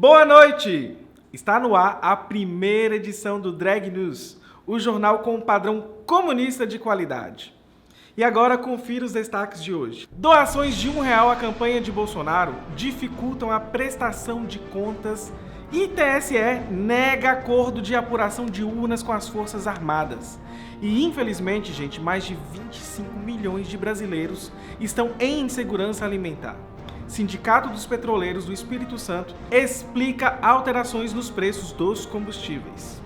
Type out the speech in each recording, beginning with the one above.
Boa noite! Está no ar a primeira edição do Drag News, o jornal com um padrão comunista de qualidade. E agora confira os destaques de hoje. Doações de R$1 à campanha de Bolsonaro dificultam a prestação de contas e TSE nega acordo de apuração de urnas com as Forças Armadas. E infelizmente, gente, mais de 25 milhões de brasileiros estão em insegurança alimentar. Sindicato dos Petroleiros do Espírito Santo explica alterações nos preços dos combustíveis.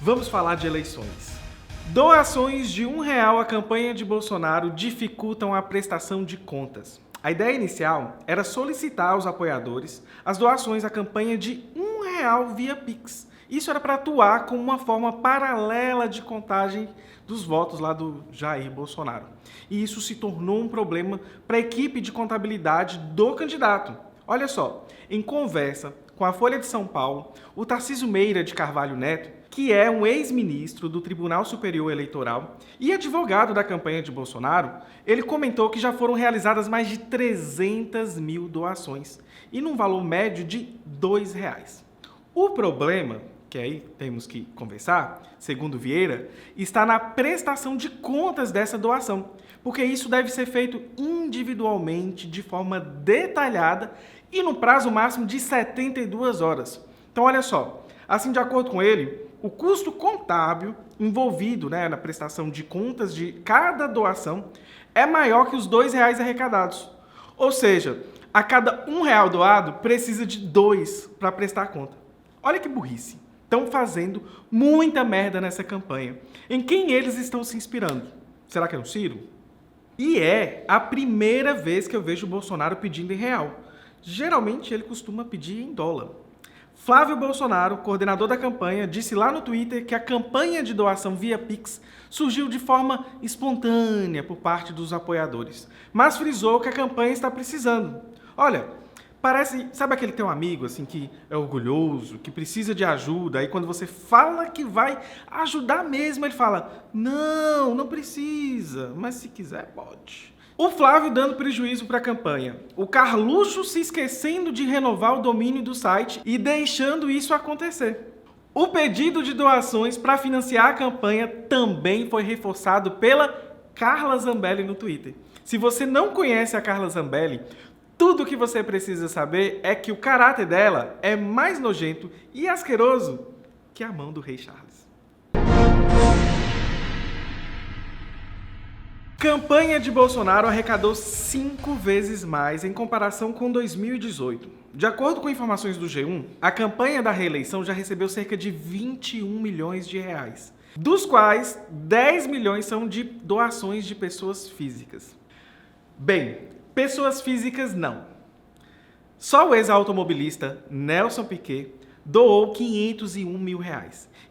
Vamos falar de eleições. Doações de R$1 à campanha de Bolsonaro dificultam a prestação de contas. A ideia inicial era solicitar aos apoiadores as doações à campanha de R$1 via Pix. Isso era para atuar como uma forma paralela de contagem dos votos lá do Jair Bolsonaro. E isso se tornou um problema para a equipe de contabilidade do candidato. Olha só, em conversa com a Folha de São Paulo, o Tarcísio Meira de Carvalho Neto, que é um ex-ministro do Tribunal Superior Eleitoral e advogado da campanha de Bolsonaro, ele comentou que já foram realizadas mais de 300 mil doações e num valor médio de R$2. O problema, que aí temos que conversar, segundo Vieira, está na prestação de contas dessa doação, porque isso deve ser feito individualmente, de forma detalhada e no prazo máximo de 72 horas. Então, olha só, assim, de acordo com ele, o custo contábil envolvido, na prestação de contas de cada doação é maior que os R$2 arrecadados. Ou seja, a cada R$1 doado, precisa de 2 para prestar conta. Olha que burrice. Estão fazendo muita merda nessa campanha. Em quem eles estão se inspirando? Será que é no Ciro? E é a primeira vez que eu vejo o Bolsonaro pedindo em real. Geralmente ele costuma pedir em dólar. Flávio Bolsonaro, coordenador da campanha, disse lá no Twitter que a campanha de doação via Pix surgiu de forma espontânea por parte dos apoiadores, mas frisou que a campanha está precisando. Olha, parece, sabe aquele teu amigo assim que é orgulhoso, que precisa de ajuda, aí quando você fala que vai ajudar mesmo, ele fala: não precisa, mas se quiser pode. O Flávio dando prejuízo para a campanha, o Carluxo se esquecendo de renovar o domínio do site e deixando isso acontecer. O pedido de doações para financiar a campanha também foi reforçado pela Carla Zambelli no Twitter. Se você não conhece a Carla Zambelli, tudo o que você precisa saber é que o caráter dela é mais nojento e asqueroso que a mão do rei Charles. Campanha de Bolsonaro arrecadou 5 vezes mais em comparação com 2018. De acordo com informações do G1, a campanha da reeleição já recebeu cerca de R$21 milhões, dos quais 10 milhões são de doações de pessoas físicas. Bem, pessoas físicas não. Só o ex-automobilista Nelson Piquet doou R$501 mil.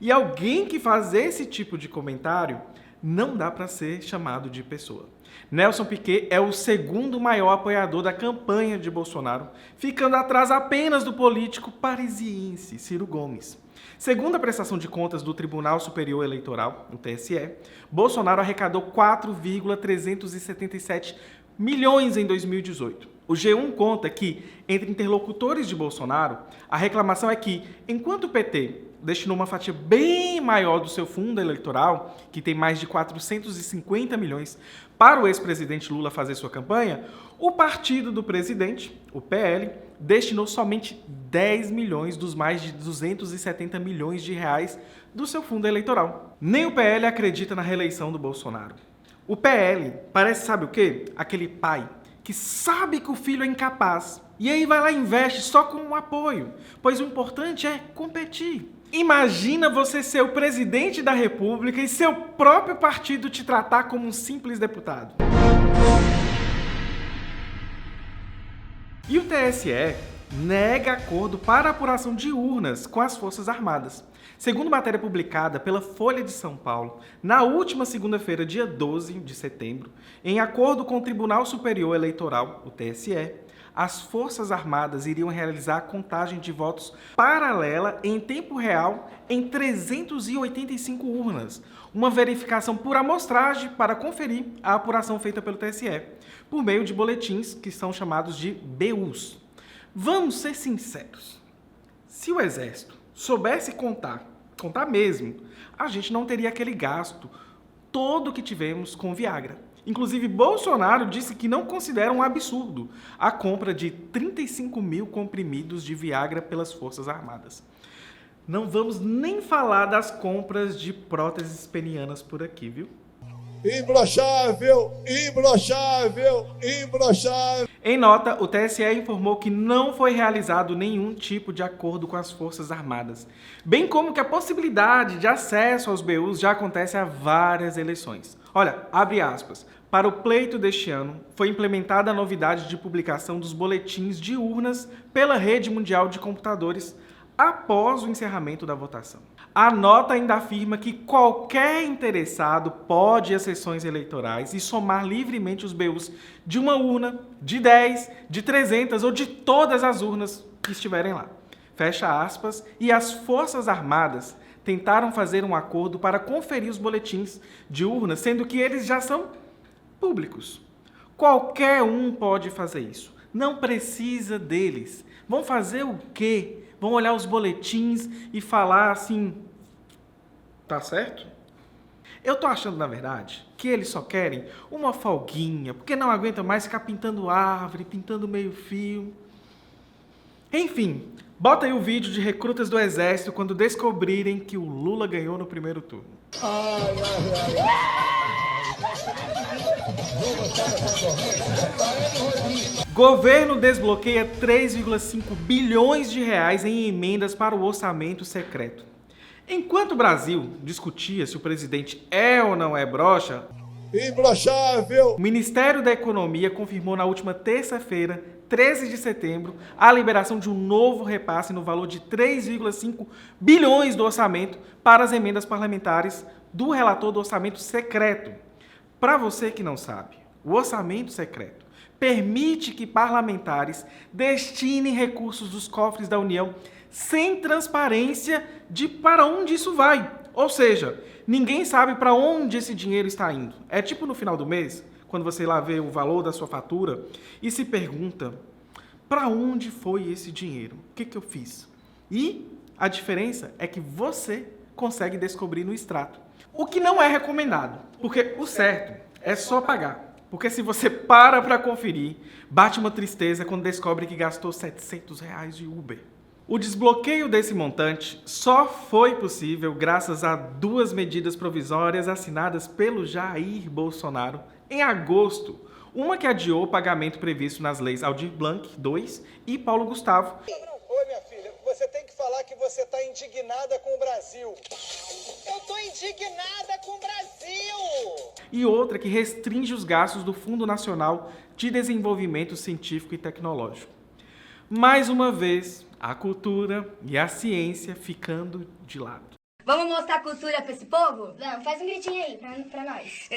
E alguém que faz esse tipo de comentário não dá para ser chamado de pessoa. Nelson Piquet é o segundo maior apoiador da campanha de Bolsonaro, ficando atrás apenas do político parisiense Ciro Gomes. Segundo a prestação de contas do Tribunal Superior Eleitoral, o TSE, Bolsonaro arrecadou 4,377 milhões em 2018. O G1 conta que, entre interlocutores de Bolsonaro, a reclamação é que, enquanto o PT destinou uma fatia bem maior do seu fundo eleitoral, que tem mais de 450 milhões, para o ex-presidente Lula fazer sua campanha, o partido do presidente, o PL, destinou somente 10 milhões dos mais de 270 milhões de reais do seu fundo eleitoral. Nem o PL acredita na reeleição do Bolsonaro. O PL parece, sabe o quê? Aquele pai que sabe que o filho é incapaz e aí vai lá e investe só com um apoio, pois o importante é competir. Imagina você ser o presidente da República e seu próprio partido te tratar como um simples deputado. E o TSE nega acordo para apuração de urnas com as Forças Armadas. Segundo matéria publicada pela Folha de São Paulo, na última segunda-feira, dia 12 de setembro, em acordo com o Tribunal Superior Eleitoral, o TSE, as Forças Armadas iriam realizar a contagem de votos paralela em tempo real em 385 urnas, uma verificação por amostragem para conferir a apuração feita pelo TSE, por meio de boletins que são chamados de BUs. Vamos ser sinceros, se o Exército soubesse contar mesmo, a gente não teria aquele gasto todo que tivemos com Viagra. Inclusive, Bolsonaro disse que não considera um absurdo a compra de 35 mil comprimidos de Viagra pelas Forças Armadas. Não vamos nem falar das compras de próteses penianas por aqui, viu? Imbrochável, imbrochável, imbrochável. Em nota, o TSE informou que não foi realizado nenhum tipo de acordo com as Forças Armadas, bem como que a possibilidade de acesso aos BUs já acontece há várias eleições. Olha, abre aspas, para o pleito deste ano, foi implementada a novidade de publicação dos boletins de urnas pela Rede Mundial de Computadores após o encerramento da votação. A nota ainda afirma que qualquer interessado pode ir às sessões eleitorais e somar livremente os BUs de uma urna, de 10, de 300 ou de todas as urnas que estiverem lá. Fecha aspas, e as Forças Armadas tentaram fazer um acordo para conferir os boletins de urna, sendo que eles já são públicos. Qualquer um pode fazer isso. Não precisa deles. Vão fazer o quê? Vão olhar os boletins e falar assim, tá certo? Eu tô achando, na verdade, que eles só querem uma folguinha, porque não aguentam mais ficar pintando árvore, pintando meio fio. Enfim, bota aí o vídeo de recrutas do Exército quando descobrirem que o Lula ganhou no primeiro turno. Governo desbloqueia 3,5 bilhões de reais em emendas para o orçamento secreto. Enquanto o Brasil discutia se o presidente é ou não é broxa, Imbrochável. o Ministério da Economia confirmou na última terça-feira, 13 de setembro, a liberação de um novo repasse no valor de 3,5 bilhões do orçamento para as emendas parlamentares do relator do orçamento secreto. Para você que não sabe, o orçamento secreto permite que parlamentares destinem recursos dos cofres da União sem transparência de para onde isso vai. Ou seja, ninguém sabe para onde esse dinheiro está indo. É tipo no final do mês, quando você lá vê o valor da sua fatura e se pergunta, para onde foi esse dinheiro? O que eu fiz? E a diferença é que você consegue descobrir no extrato. O que não é recomendado, porque o certo é só pagar. Porque se você para conferir, bate uma tristeza quando descobre que gastou R$700 de Uber. O desbloqueio desse montante só foi possível graças a duas medidas provisórias assinadas pelo Jair Bolsonaro em agosto. Uma que adiou o pagamento previsto nas leis Aldir Blanc II e Paulo Gustavo. Oi, minha filha, você tem que falar que você está indignada com o Brasil. Eu estou indignada com o Brasil! E outra que restringe os gastos do Fundo Nacional de Desenvolvimento Científico e Tecnológico. Mais uma vez, a cultura e a ciência ficando de lado. Vamos mostrar cultura pra esse povo? Vamos, faz um gritinho aí pra nós.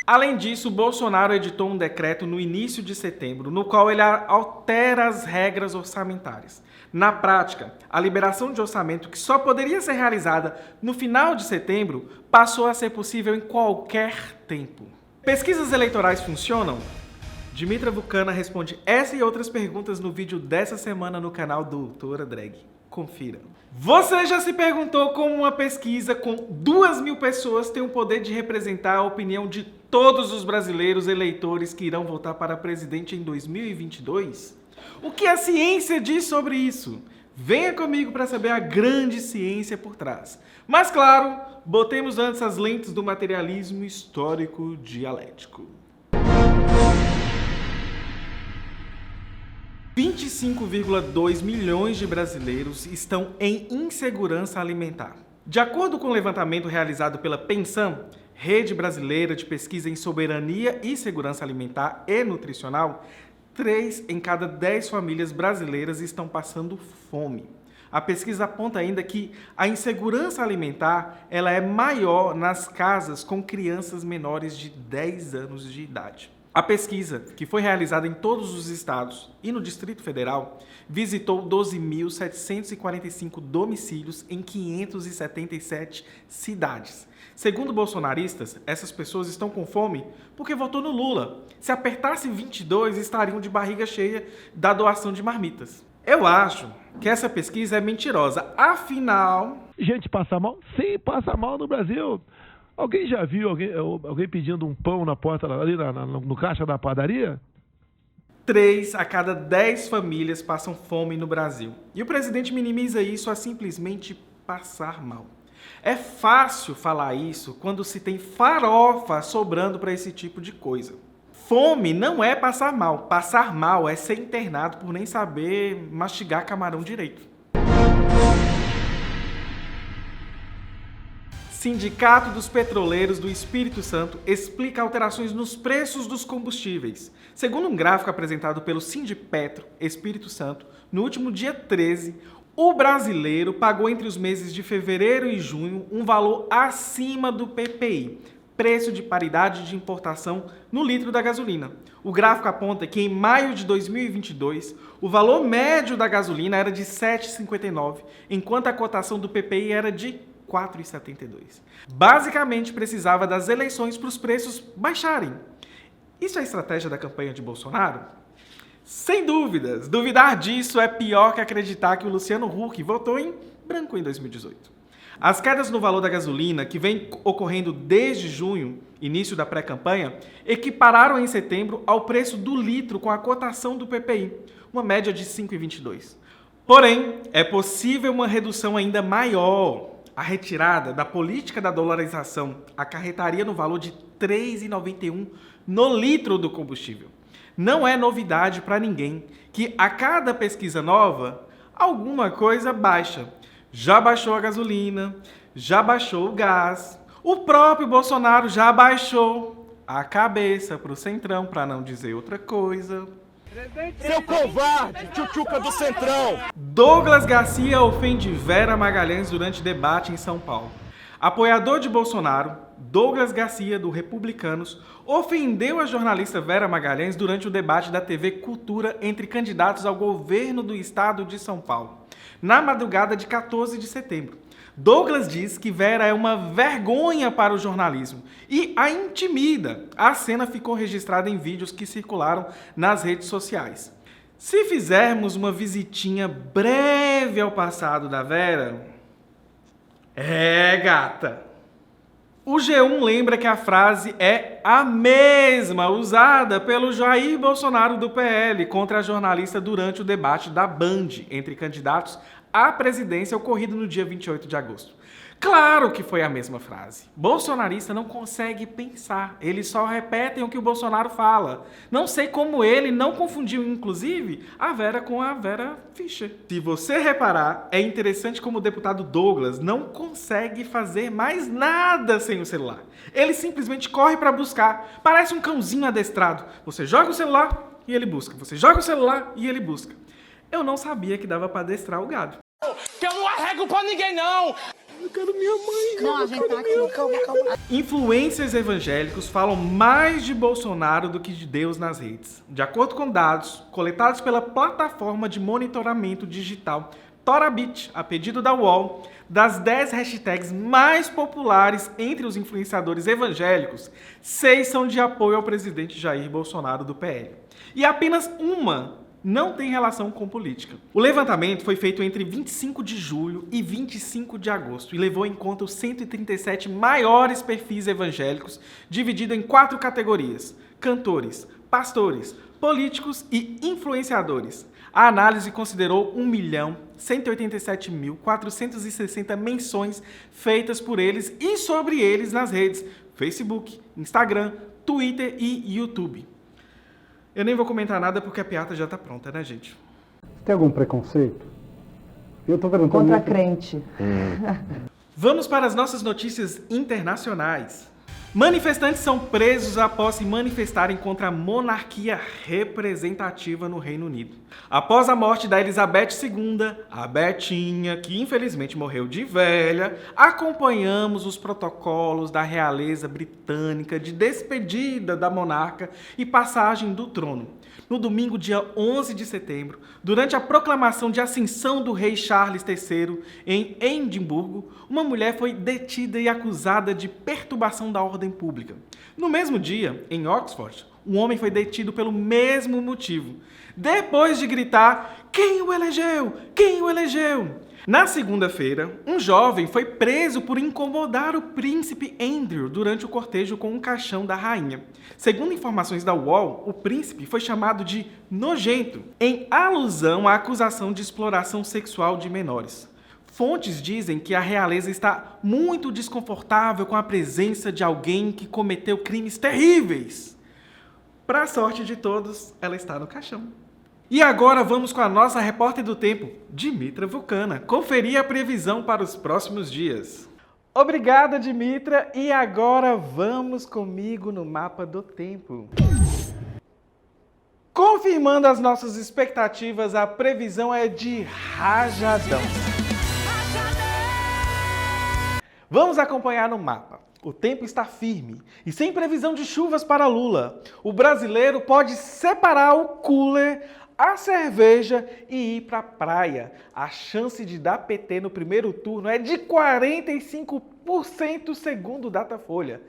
Além disso, Bolsonaro editou um decreto no início de setembro, no qual ele altera as regras orçamentárias. Na prática, a liberação de orçamento, que só poderia ser realizada no final de setembro, passou a ser possível em qualquer tempo. Pesquisas eleitorais funcionam? Dimitra Vulcana responde essa e outras perguntas no vídeo dessa semana no canal Doutora Drag. Confira. Você já se perguntou como uma pesquisa com 2.000 pessoas tem o poder de representar a opinião de todos os brasileiros eleitores que irão votar para presidente em 2022? O que a ciência diz sobre isso? Venha comigo para saber a grande ciência por trás. Mas claro, botemos antes as lentes do materialismo histórico dialético. 25,2 milhões de brasileiros estão em insegurança alimentar. De acordo com o levantamento realizado pela Pensam, Rede Brasileira de Pesquisa em Soberania e Segurança Alimentar e Nutricional, 3 em cada 10 famílias brasileiras estão passando fome. A pesquisa aponta ainda que a insegurança alimentar ela é maior nas casas com crianças menores de 10 anos de idade. A pesquisa, que foi realizada em todos os estados e no Distrito Federal, visitou 12.745 domicílios em 577 cidades. Segundo bolsonaristas, essas pessoas estão com fome porque votou no Lula. Se apertasse 22, estariam de barriga cheia da doação de marmitas. Eu acho que essa pesquisa é mentirosa. Afinal... Gente passa mal? Sim, passa mal no Brasil. Alguém já viu alguém pedindo um pão na porta, ali no caixa da padaria? 3 a cada 10 famílias passam fome no Brasil. E o presidente minimiza isso a simplesmente passar mal. É fácil falar isso quando se tem farofa sobrando para esse tipo de coisa. Fome não é passar mal. Passar mal é ser internado por nem saber mastigar camarão direito. Sindicato dos Petroleiros do Espírito Santo explica alterações nos preços dos combustíveis. Segundo um gráfico apresentado pelo Sindipetro Espírito Santo, no último dia 13, o brasileiro pagou entre os meses de fevereiro e junho um valor acima do PPI, preço de paridade de importação no litro da gasolina. O gráfico aponta que em maio de 2022, o valor médio da gasolina era de R$ 7,59, enquanto a cotação do PPI era de R$ 4,72. Basicamente, precisava das eleições para os preços baixarem. Isso é estratégia da campanha de Bolsonaro? Sem dúvidas. Duvidar disso é pior que acreditar que o Luciano Huck votou em branco em 2018. As quedas no valor da gasolina, que vem ocorrendo desde junho, início da pré-campanha, equipararam em setembro ao preço do litro com a cotação do PPI, uma média de 5,22. Porém, é possível uma redução ainda maior. A retirada da política da dolarização acarretaria no valor de R$ 3,91 no litro do combustível. Não é novidade para ninguém que a cada pesquisa nova, alguma coisa baixa. Já baixou a gasolina, já baixou o gás, o próprio Bolsonaro já baixou a cabeça para o Centrão, para não dizer outra coisa. Seu covarde, tchutchuca do Centrão! Douglas Garcia ofende Vera Magalhães durante debate em São Paulo. Apoiador de Bolsonaro, Douglas Garcia, do Republicanos, ofendeu a jornalista Vera Magalhães durante o debate da TV Cultura entre candidatos ao governo do estado de São Paulo, na madrugada de 14 de setembro. Douglas diz que Vera é uma vergonha para o jornalismo e a intimida. A cena ficou registrada em vídeos que circularam nas redes sociais. Se fizermos uma visitinha breve ao passado da Vera... gata! O G1 lembra que a frase é a mesma usada pelo Jair Bolsonaro do PL contra a jornalista durante o debate da Band entre candidatos à presidência ocorrido no dia 28 de agosto. Claro que foi a mesma frase. Bolsonarista não consegue pensar, eles só repetem o que o Bolsonaro fala. Não sei como ele não confundiu, inclusive, a Vera com a Vera Fischer. Se você reparar, é interessante como o deputado Douglas não consegue fazer mais nada sem o celular. Ele simplesmente corre para buscar, parece um cãozinho adestrado. Você joga o celular e ele busca, você joga o celular e ele busca. Eu não sabia que dava para adestrar o gado. Que eu não arrego pra ninguém, não! Eu quero minha mãe. Não, a gente tá aqui. Calma. Influencers evangélicos falam mais de Bolsonaro do que de Deus nas redes. De acordo com dados coletados pela plataforma de monitoramento digital Torabit, a pedido da UOL, das 10 hashtags mais populares entre os influenciadores evangélicos, 6 são de apoio ao presidente Jair Bolsonaro do PL. E apenas uma não tem relação com política. O levantamento foi feito entre 25 de julho e 25 de agosto e levou em conta os 137 maiores perfis evangélicos, dividido em 4 categorias: cantores, pastores, políticos e influenciadores. A análise considerou 1.187.460 menções feitas por eles e sobre eles nas redes Facebook, Instagram, Twitter e YouTube. Eu nem vou comentar nada porque a piada já tá pronta, né, gente? Tem algum preconceito? Eu tô perguntando... Contra crente. Vamos para as nossas notícias internacionais. Manifestantes são presos após se manifestarem contra a monarquia representativa no Reino Unido. Após a morte da Elizabeth II, a Betinha, que infelizmente morreu de velha, acompanhamos os protocolos da realeza britânica de despedida da monarca e passagem do trono. No domingo, dia 11 de setembro, durante a proclamação de ascensão do rei Charles III em Edimburgo, uma mulher foi detida e acusada de perturbação da ordem pública. No mesmo dia, em Oxford, um homem foi detido pelo mesmo motivo, depois de gritar: "Quem o elegeu? Quem o elegeu?" Na segunda-feira, um jovem foi preso por incomodar o príncipe Andrew durante o cortejo com um caixão da rainha. Segundo informações da UOL, o príncipe foi chamado de nojento, em alusão à acusação de exploração sexual de menores. Fontes dizem que a realeza está muito desconfortável com a presença de alguém que cometeu crimes terríveis. Para a sorte de todos, ela está no caixão. E agora vamos com a nossa repórter do tempo, Dimitra Vulcana, conferir a previsão para os próximos dias. Obrigada, Dimitra, e agora vamos comigo no mapa do tempo. Confirmando as nossas expectativas, a previsão é de rajadão. Vamos acompanhar no mapa. O tempo está firme e sem previsão de chuvas para Lula. O brasileiro pode separar o cooler, a cerveja e ir para a praia. A chance de dar PT no primeiro turno é de 45% segundo o Datafolha.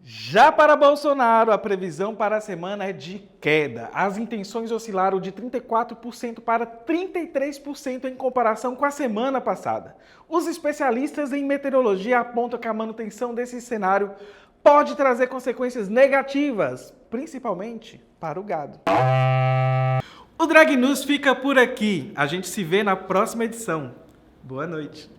Já para Bolsonaro, a previsão para a semana é de queda. As intenções oscilaram de 34% para 33% em comparação com a semana passada. Os especialistas em meteorologia apontam que a manutenção desse cenário pode trazer consequências negativas, principalmente para o gado. O Drag News fica por aqui. A gente se vê na próxima edição. Boa noite.